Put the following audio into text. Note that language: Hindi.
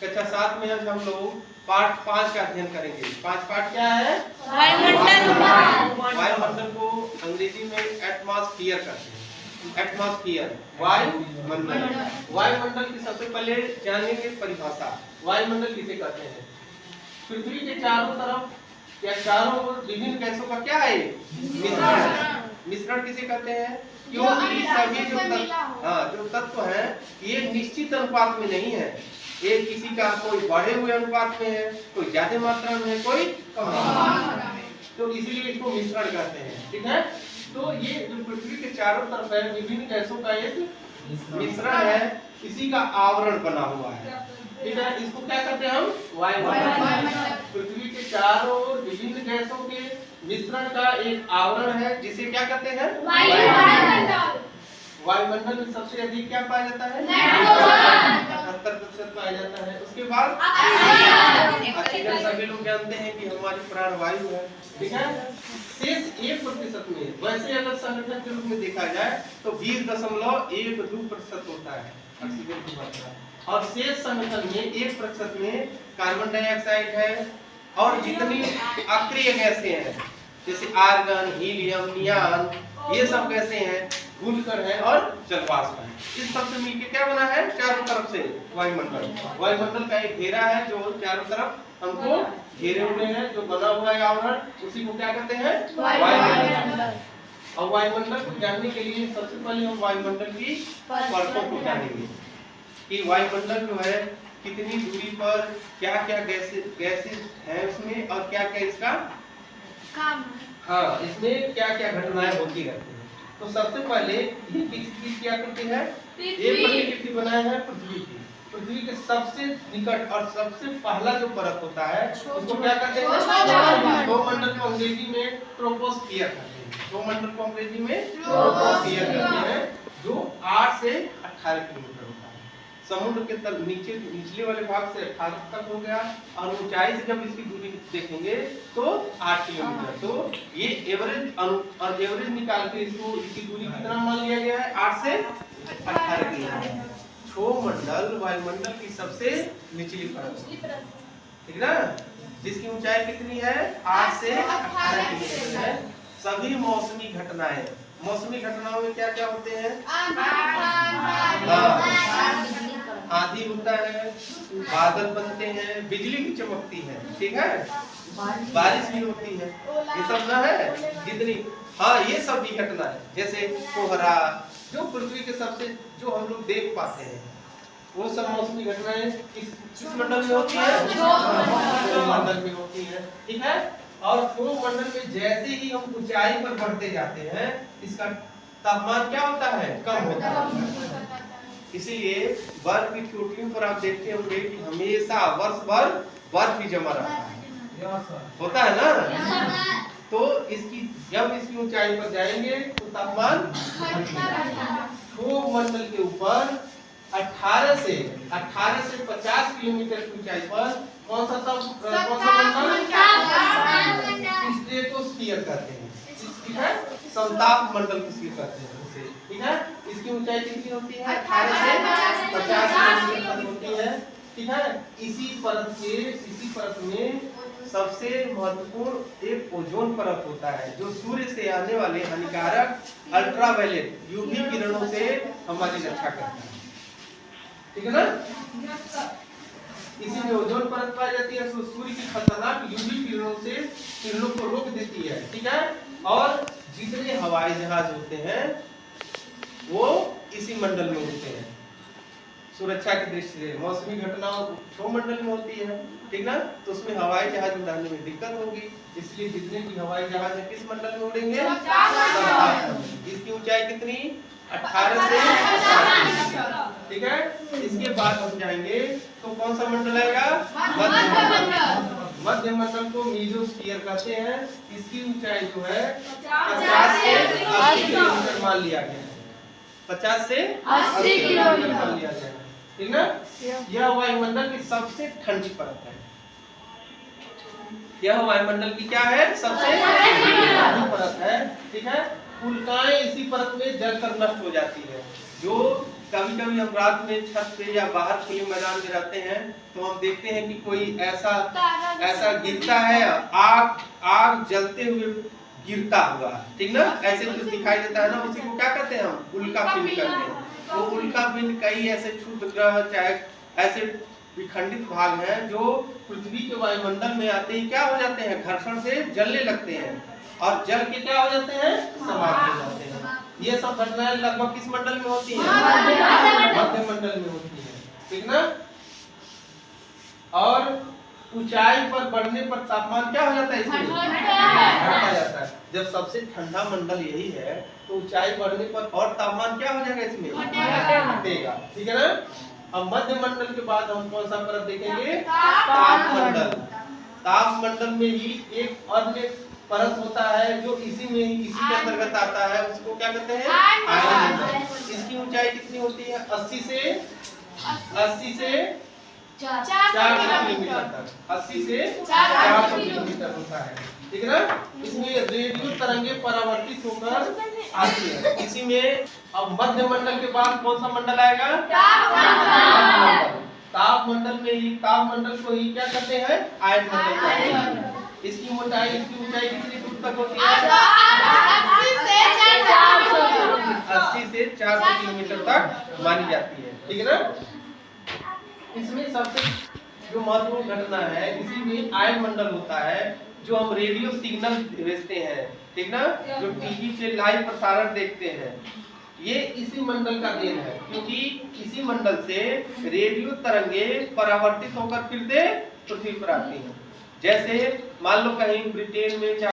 कक्षा 7 में आज हम लोग पार्ट 5 का अध्ययन करेंगे। 5 पार्ट क्या है? वायुमंडल को अंग्रेजी में एटमॉस्फेयर कहते हैं। एटमॉस्फेयर वायुमंडल। वायुमंडल की सबसे पहले जानेंगे परिभाषा। वायुमंडल किसे कहते हैं? पृथ्वी के चारों तरफ या चारों ओर विभिन्न गैसों का क्या है? मिश्रण। मिश्रण किसे कहते हैं? क्योंकि सभी जो तत्व है ये निश्चित अनुपात में नहीं है। ये किसी का कोई बढ़े हुए अनुपात में है, कोई ज्यादा मात्रा में है, कोई कम मात्रा में, तो इसीलिए इसको मिश्रण कहते हैं। ठीक है, तो ये जो पृथ्वी के चारों तरफ है विभिन्न गैसों का एक मिश्रण है, इसी का आवरण बना हुआ है। ठीक है, इसको क्या कहते हैं हम? वायुमंडल। पृथ्वी के चारों ओर विभिन्न गैसों के मिश्रण का एक आवरण है, जिसे क्या कहते हैं? वायुमंडल। वायुमंडल में सबसे अधिक क्या पाया जाता है? 78% पाया जाता है। उसके बाद ऑक्सीजन। सभी लोग जानते हैं कि हमारी प्राणवायु है। ठीक है, शेष 1% में, वैसे अगर संगठन के रूप में देखा जाए तो 20.12% होता है ऑक्सीजन की मात्रा, और शेष संगठन में 1% में कार्बन डाइऑक्साइड है, और जितनी अक्रिय गैसें हैं जैसे आर्गन, हीलियम, नियान, ये सब गैसें हैं, धूलकण है और जलवाष्प है। इस सब से मिलकर क्या बना है? चारों तरफ से वायुमंडल। वायुमंडल का एक घेरा है जो चारों तरफ हमको घेरे हुए हैं, जो बना हुआ है आवरण, उसी को क्या कहते हैं? वायुमंडल। और वायुमंडल को जानने के लिए सबसे पहले हम वायुमंडल की परतों को जानेंगे कि वायुमंडल जो है कितनी दूरी पर क्या क्या गैसेज है उसमें, और क्या क्या इसका काम है। हाँ, इसमें क्या क्या घटनाएं होती रहती है। तो सबसे पहले ये किसकी क्या करती है? एक प्रतिकृति बनाया है पृथ्वी की। पृथ्वी के सबसे निकट और सबसे पहला जो परत होता है उसको क्या कहते हैं? सौरमंडल को अंग्रेजी में ट्रोपोस्फियर कहते हैं। सौरमंडल को अंग्रेजी में ट्रोपोस्फियर कहते हैं, जो 8 से 18 किलोमीटर होता है। समुद्र के तल निचले वाले भाग से 18 तक हो गया, और ऊंचाई से जब इसकी दूरी देखेंगे तो 8 किलोमीटर। तो ये एवरेज निकाल के इसको इसकी दूरी कितना मान लिया गया है? 8 से 18 किलोमीटर। क्षोमंडल वायुमंडल की सबसे निचली परत, ठीक ना, जिसकी ऊंचाई कितनी है? 8 से 18 किलोमीटर है। सभी मौसमी घटनाएं, मौसमी घटनाओं में क्या क्या होते हैं? आंधी होता है, बादल बनते हैं, बिजली भी चमकती है, ठीक है, बारिश भी होती है, ये सब ना है जितनी। हाँ, ये सब भी घटना है, जैसे कोहरा, जो पृथ्वी के सबसे जो हम लोग देख पाते हैं, वो सब मौसमी घटनाएं किस मंडल में होती है? मंडल में होती है। ठीक है, और मंडल में जैसे ही हम ऊंचाई पर बढ़ते जाते हैं इसका तापमान क्या होता है? कम होता है। इसीलिए बर्फ की चोटियों पर आप देखते होंगे कि हमेशा वर्ष भर बर्फ ही जमा रहता है, होता है ना। तो इसकी जब इसकी ऊंचाई पर जाएंगे तो तापमान क्षोभ मंडल के ऊपर 18 से 50 किलोमीटर की ऊंचाई पर कौन सा मंडल? स्ट्रेटोस्फीयर कहते हैं। ठीक है, समताप मंडल किसको कहते हैं उसे। ठीक है, इसकी ऊंचाई कितनी होती है? 18 से 50 किलोमीटर तक होती है। ठीक है, इसी परत में सबसे महत्वपूर्ण एक ओजोन परत होता है, जो सूर्य से आने वाले हानिकारक अल्ट्रावायलेट यूवी किरणों से हमारी रक्षा करता है। ठीक है ना, इसी में ओजोन परत पाई जाती है, सूर्य की खतरनाक यूवी किरणों को रोक देती है। ठीक है, और जितने हवाई जहाज होते हैं वो इसी मंडल में होते हैं। सुरक्षा की दृष्टि से मौसमी घटनाओं क्षोभमंडल में होती है, ठीक ना, तो उसमें हवाई जहाज उड़ाने में दिक्कत होगी, इसलिए जितने भी हवाई जहाज है किस मंडल में उड़ेंगे? इसकी ऊंचाई कितनी? 18 से 50। ठीक है, इसके बाद हम जाएंगे तो कौन सा मंडल आएगा? मध्य मंडल को मीजोस्फीयर कहते हैं। इसकी ऊंचाई जो है 50 से 80 किलोमीटर मान लिया गया है। 50 से 80 किलोमीटर मान लिया गया है, ठीक ना। यह वायुमंडल की सबसे ठंडी परत है। यह वायुमंडल की क्या है? सबसे ठंडी परत है। ठीक है, उल्काएं इसी परत में जलकर नष्ट हो जाती है। जो कभी कभी हम रात में छत पे या बाहर खुले मैदान में रहते हैं तो हम देखते हैं कि कोई ऐसा गिरता है, आग जलते हुए गिरता हुआ, ठीक ना, ऐसे कुछ दिखाई देता है ना, उसी को क्या कहते हैं हम उल्का पिंड कहते हैं। वो उल्का पिंड कई ऐसे क्षुद्र ग्रह चाहे ऐसे विखंडित भाग हैं जो पृथ्वी के वायुमंडल में आते ही क्या हो जाते हैं, घर्षण से जलने लगते हैं और जल के क्या हो जाते हैं, समाप्त हो जाते हैं। ये सब घटनाएं लगभग किस मंडल में होती हैं, मध्य मंडल में होती है, ठीक ना। और ऊंचाई पर बढ़ने पर तापमान क्या हो जाता है, इसमें घटता जाता है। जब सबसे ठंडा मंडल यही है तो ऊंचाई बढ़ने पर और तापमान क्या हो जाएगा, इसमें घटेगा, ठीक है ना। अब मध्य मंडल के बाद हम कौन सा परत देखेंगे, तापमंडल। तापमंडल में ही एक अन्य परत होता है जो इसी के अंतर्गत आता है, उसको क्या कहते हैं, आयन मंडल। इसकी ऊंचाई कितनी होती है, 80 से 400 किलोमीटर तक, 80 से 400 किलोमीटर होता है, ठीक है ना। इसमें रेडियो तरंगे परावर्तित होकर आती है। इसी में अब मध्य मंडल के बाद कौन सा मंडल आएगा, तापमंडल में ही तापमंडल को ही क्या कहते हैं, आयन मंडल कहते हैं। इसकी ऊंचाई कितनी दूर तक होती है, 80 से 400 किलोमीटर तक मानी जाती है, ठीक है ना। इसमें सबसे जो महत्वपूर्ण घटना है, इसी में आयन मंडल होता है जो हम रेडियो सिग्नल भेजते हैं, ठीक ना, जो टीवी से लाइव प्रसारण देखते हैं, ये इसी मंडल का देन है, क्योंकि इसी मंडल से रेडियो तरंगे परावर्तित होकर फिर से पृथ्वी पर आती हैं। जैसे मान लो कहीं ब्रिटेन में